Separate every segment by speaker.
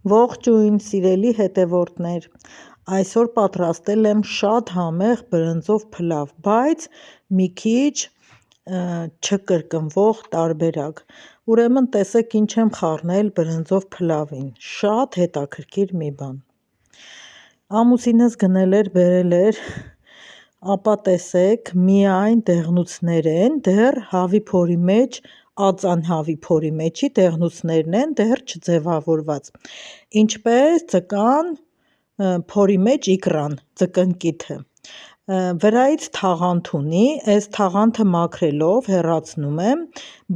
Speaker 1: Ողջույն սիրելի հետևորդներ, այսօր պատրաստել եմ շատ համեղ բրնձով փլավ, բայց մի քիչ չկրկնվող տարբերակ, ուրեմն տեսեք ինչ եմ խառնել բրնձով փլավին, շատ հետաքրքիր մի բան, ամուսինս գնել էր բերել էր, ապա տեսեք միայն դեղնուցներ են, դեռ հավի փորի մեջ, ածան հավի փորի մեջի դեղնուցներն են, դեռ չձևավորված, ինչպես ձկան փորի մեջ իկրան, ձկնկիթը, վրայից թաղանթ ունի, այս թաղանթը մաքրելով հեռացնում եմ,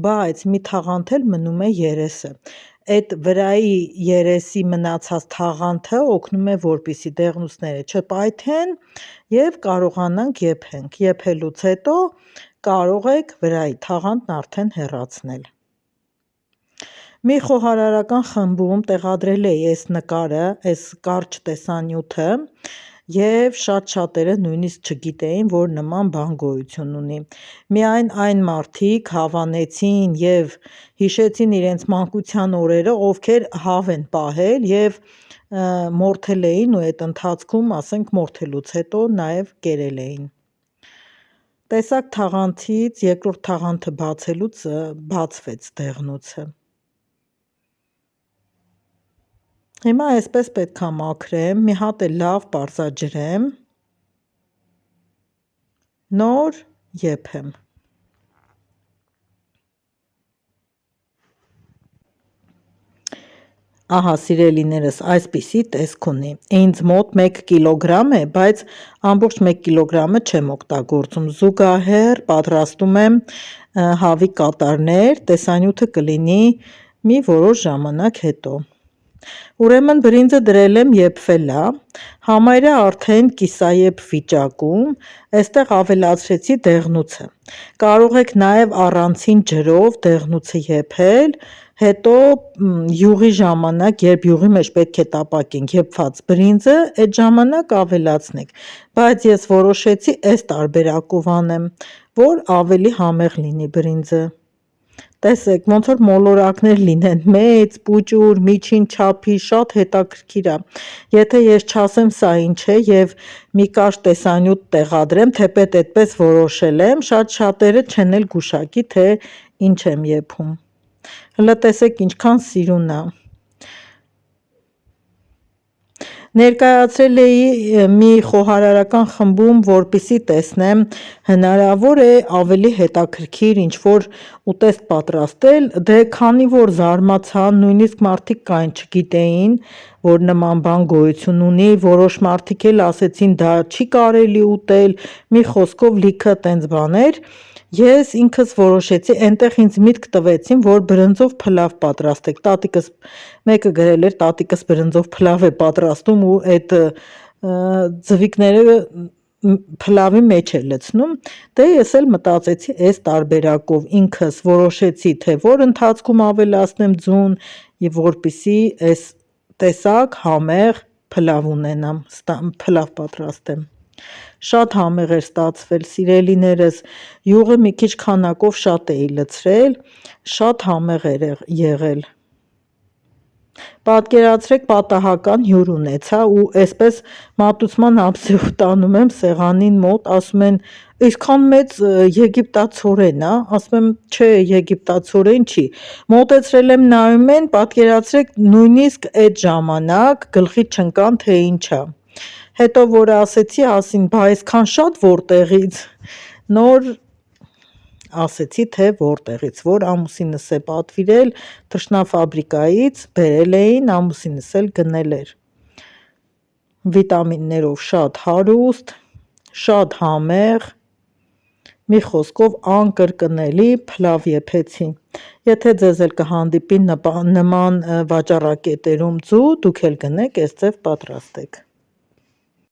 Speaker 1: բայց մի թաղանթ էլ մնում է երեսը, այդ վրայի երեսի մնացած թաղանթը օգնում է, որպեսզի դեղնուցները չպայթեն և կարողանանք եփենք, եփելուց հետո կարող եք վրայի թաղանթն արդեն հեռացնել։ Մի խոհարարական խմբում տեղադրել էի այս նկարը, այս կարճ տեսանյութը և շատ-շատերը նույնիսկ չգիտեին, որ նման բան գոյություն ունի, միայն այն մարդիկ հավանեցին և հիշեցին իրենց մանկության օրերը, ովքեր հավ են պահել և մորթել էին ու այդ ընթացքում, ասենք մորթելուց հետո նաև կերել էին, տեսաք թաղանթից երկրորդ թաղանթը բացելուց բացվեց դեղնուցը, հիմա այսպես պետք է մաքրեմ, մի հատ էլ լավ պարզաջրեմ, նոր եփեմ, ահա սիրելիներս այսպիսի տեսք ունի, ինձ մոտ 1 կիլոգրամ է, բայց ամբողջ 1 կիլոգրամը չեմ օգտագործում, զուգահեռ պատրաստում եմ հավի կատարներ, տեսանյութը կլինի մի որոշ ժամանակ հետո, ուրեմն բրինձը դրել եմ եփվելա, համարյա արդեն կիսաեփ վիճակում, այստեղ ավելացրեցի դեղնուցը, կարող եք նաև առանցին ջրով դեղնուցը եփել, հետո յուղի ժամանակ, երբ յուղի մեջ պետք է տապակենք եփված բրինձը, այդ ժամանակ ավելացնեք, բայց ես որոշեցի այս տարբերակով անեմ, որ ավելի համեղ լինի բրինձը, տեսեք ոնց որ մոլորակներ լինեն, մեծ, պուճուր, միջին չափի, շատ հետաքրքիր է, եթե ես չասեմ սա ինչ է և մի կարճ տեսանյութ տեղադրեմ, թեպետ այդպես որոշել եմ, շատ-շատերը չեն էլ գուշակի, թե ինչ եմ եփում, հլը տեսեք ինչքան սիրուն է, ներկայացրել էի մի խոհարարական խմբում, որպեսզի տեսնեմ հնարավոր է ավելի հետաքրքիր ինչ-որ ուտեստ պատրաստել, դե քանի որ զարմացան, նույնիսկ մարդիկ կային չգիտեին, որ նման բան գոյություն ունի, որոշ մարդիկ էլ ասեցին դա չի կարելի ուտել, մի խոսքով լիքը տենց բաներ, ես ինքս որոշեցի, այնտեղ ինձ միտք տվեցին, որ բրնձով փլավ պատրաստեք, տատիկս մեկը գրել էր, տատիկս բրնձով փլավ է պատրաստում ու այդ ձվիկները փլավի մեջ է լցնում, դե ես էլ մտածեցի այս տարբերակով, ինքս որոշեցի, թե որ ընթացքում ավելացնեմ ձուն և որպեսզի այս տեսակ համեղ փլավ ունենամ, փլավ պատրաստեմ, շատ համեղ էր ստացվել սիրելիներս, յուղը մի քիչ քանակով շատ էի լցրել, շատ համեղ էր եղել, պատկերացրեք պատահական հյուր ունեցա ու այսպես մատուցման ամսիով տանում եմ սեղանին մոտ, ասում են այսքան մեծ եգիպտացորեն ա, ասում եմ չէ եգիպտացորեն չի, մոտեցրել եմ նայում են, պատկերացրեք նույնիսկ այդ ժամանակ գլխից չընկան թե ինչ ա, հետո որ ասեցի, ասին բա այսքան շատ որտեղից, նոր ասեցի թե որտեղից, որ ամուսինս է պատվիրել թռչնաֆաբրիկայից բերել էին, ամուսինս էլ գնել էր, վիտամիններով շատ հարուստ, շատ համեղ, մի խոսքով անկրկնելի փլավ եփեցի, եթե ձեզ էլ կհանդիպի նման վաճառակետերում ձու, դուք էլ գնեք այս ձև պատրաստեք։